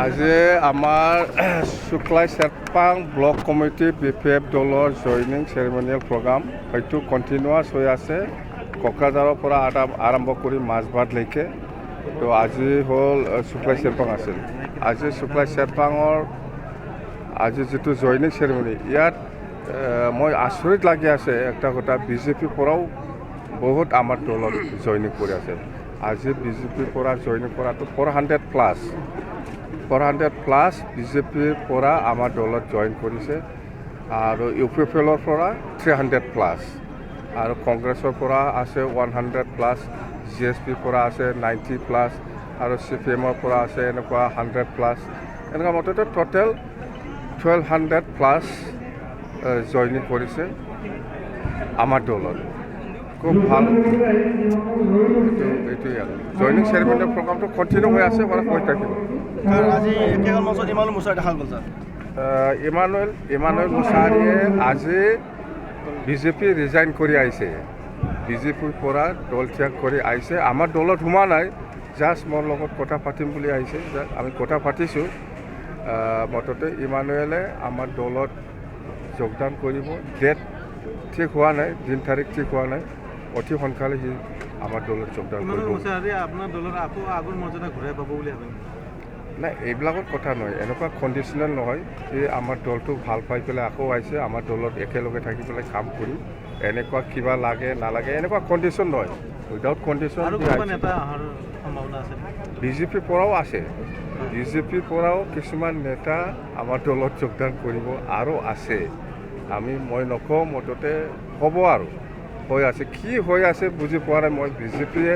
আজি আমাৰ শুক্লাই চেৰপাং ব্লক কমিটি BPF দলৰ জইনিং চেৰিমনিয়েল প্ৰগ্ৰাম হয়তো কণ্টিনিউৱাছ হৈ আছে কোকৰাঝাৰৰ পৰা আৰম্ভ কৰি মাজবাটলৈকে। তো আজি হ'ল শুক্লাই চেৰপাং আছিল। আজি শুক্লাই চেৰপাঙৰ আজি যিটো জইনিং চেৰিমনি ইয়াত মই আচৰিত লাগি আছে একটা কথা BJP পৰাও বহুত আমাৰ দলত জইনিং কৰি আছে। আজি BJP পৰা জইনিং কৰাটো 400+ BJP পৰা আমাৰ দলত জইন কৰিছে আৰু UPFLৰ পৰা 300+ আৰু কংগ্ৰেছৰ পৰা আছে 100+, GSP পৰা আছে 90+ আৰু CPMৰ পৰা আছে এনেকুৱা 100+, এনেকুৱা মতে টোটেল 1200+ জইনিং কৰিছে আমাৰ দলত। খুব ভাল এইটোৱে আৰু জইনিং চেৰিমনিয়েল প্ৰগ্ৰামটো কণ্টিনিউ হৈ আছে মানে হৈ থাকিব। ইমানুৱেল মুছাহাৰীয়ে আজি BJP ৰিজাইন কৰি আহিছে। BJPৰ পৰা দল ত্যাগ কৰি আহিছে। আমাৰ দলত সোমোৱা নাই, জাষ্ট মোৰ লগত কথা পাতিম বুলি আহিছে। আমি কথা পাতিছোঁ। মুঠতে ইমানুৱেলে আমাৰ দলত যোগদান কৰিব। ডেট ঠিক হোৱা নাই, দিন তাৰিখ ঠিক হোৱা নাই। অতি সোনকালে সি আমাৰ দলত যোগদান কৰিব। আপোনাৰ দলত আকৌ আগৰ মৰ্যাদা ঘূৰাই পাব বুলি ভাবে? নাই, এইবিলাকত কথা নহয়, এনেকুৱা কণ্ডিশ্যনেল নহয়। সি আমাৰ দলটো ভাল পাই পেলাই আকৌ আহিছে, আমাৰ দলত একেলগে থাকি পেলাই কাম কৰি এনেকুৱা কিবা লাগে নালাগে এনেকুৱা কণ্ডিশ্যন নহয়। উইদাউট কণ্ডিশ্যন BJP পৰাও আছে। BJP পৰাও কিছুমান নেতা আমাৰ দলত যোগদান কৰিব আৰু আছে। মই নকওঁ, মুঠতে হ'ব আৰু হৈ আছে। কি হৈ আছে বুজি পোৱা নাই মই। BJPয়ে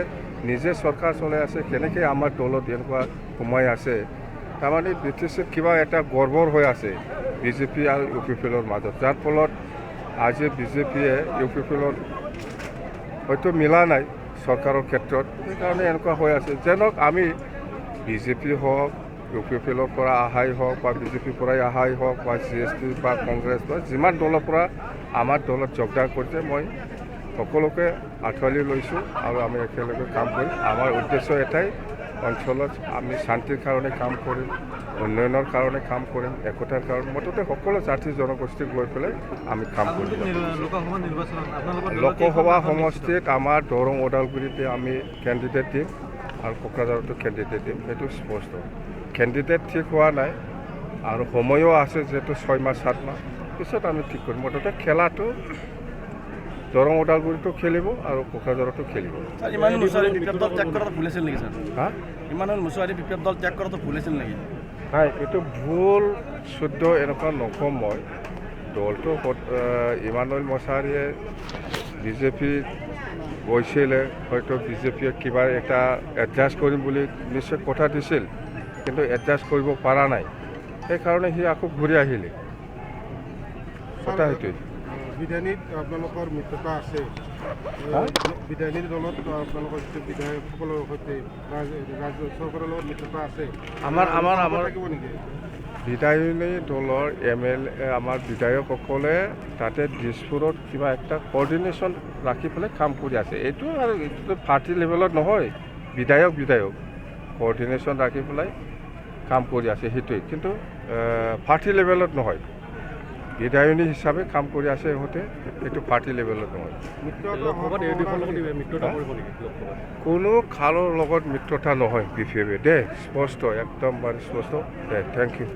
নিজে চৰকাৰ চলাই আছে, কেনেকৈ আমাৰ দলত এনেকুৱা সোমাই আছে। তাৰমানে BTCত কিবা এটা গৰ্বৰ হৈ আছে BJP আৰু UPFLৰ মাজত, যাৰ ফলত আজি BJPয়ে UPFLৰ হয়তো মিলা নাই চৰকাৰৰ ক্ষেত্ৰত, সেইকাৰণে এনেকুৱা হৈ আছে। যেনক আমি BJP হওক, UPFLৰ পৰা অহাই হওক বা BJPৰ পৰাই অহাই হওক বা GSP বা কংগ্ৰেছ বা যিমান দলৰ পৰা আমাৰ দলত যোগদান কৰিছে, মই সকলোকে আঁকোৱালি লৈছোঁ আৰু আমি একেলগে কাম কৰিম। আমাৰ উদ্দেশ্য এটাই, অঞ্চলত আমি শান্তিৰ কাৰণে কাম কৰিম, উন্নয়নৰ কাৰণে কাম কৰিম, একতাৰ কাৰণে, মুঠতে সকলো জাতি জনগোষ্ঠীক লৈ পেলাই আমি কাম কৰিম। লোকসভা সমষ্টিত আমাৰ দৰং ওদালগুৰিতে আমি কেণ্ডিডেট দিম আৰু কোকৰাঝাৰতো কেণ্ডিডেট দিম, সেইটো স্পষ্ট। কেণ্ডিডেট ঠিক হোৱা নাই আৰু সময়ো আছে, যিহেতু 6 মাহ 7 মাহ পিছত আমি ঠিক কৰিম। মুঠতে খেলাটো দৰং ওদালগুৰিতো খেলিব আৰু কোকৰাঝাৰতো খেলিব। ইমানুৱেল মুছাহাৰী BPF দল ত্যাগ কৰাটো ভুল আছিল নেকি ছাৰ? ইমানুৱেল মুছাহাৰী BPF দল ত্যাগ কৰাটো ভুল আছিল নেকি? নাই, এইটো ভুল শুদ্ধ এনেকুৱা নকওঁ মই। দলটো ইমানুৱেল মুছাহাৰীয়ে BJP গৈছিলে, হয়তো BJPয়ে কিবা এটা এডজাষ্ট কৰিম বুলি নিশ্চয় কথা দিছিল, কিন্তু এডজাষ্ট কৰিব পৰা নাই। সেইকাৰণে সি আকৌ ঘূৰি আহিলে। কথা সেইটোৱে। বিধানীত আপোনালোকৰ মিত্ৰতা আছে, বিধানীৰ দলত আপোনালোকৰ যিটো বিধায়কসকলৰ সৈতে ৰাজ্য চৰকাৰৰ লগত মিত্ৰতা আছে, আমাৰ বিধায়িনী দলৰ MLA আমাৰ বিধায়কসকলে তাতে দিছপুৰত কিবা একটা কোঅৰ্ডিনেশ্যন ৰাখি পেলাই কাম কৰি আছে। এইটো আৰু এইটোতো পাৰ্টি লেভেলত নহয়, বিধায়ক কোঅৰ্ডিনেশ্যন ৰাখি পেলাই কাম কৰি আছে, সেইটোৱে। কিন্তু পাৰ্টি লেভেলত নহয়, বিধায়িনী হিচাপে কাম কৰি আছে ইহঁতে, এইটো পাৰ্টি লেভেলত নহয়। কোনো কাৰো লগত মিত্ৰতা নহয় BPF দে, স্পষ্ট, একদম স্পষ্ট দে। Thank U.